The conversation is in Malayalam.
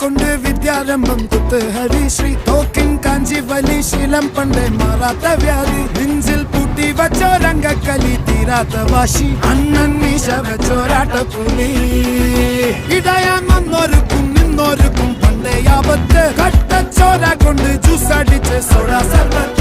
കൊണ്ട് വിദ്യാരംഭം കുത്ത് ഹരിശ്രീ തോക്കിൻ കാഞ്ചി വലി ശീലം പണ്ടേ മാറാത്ത വ്യാധി നെഞ്ചിൽ പൂട്ടി വച്ചോരംഗക്കലി തീരാത്ത വാശി അണ്ണൻ മീശ വെച്ചോരാട്ട പുലി ഇടയാൻ വന്നോർക്കും നിന്നോർക്കും പണ്ടേ ആപത്ത് കട്ടച്ചോര കൊണ്ട് ജ്യൂസ് അടിച്ച് സോഡ സർബത്ത്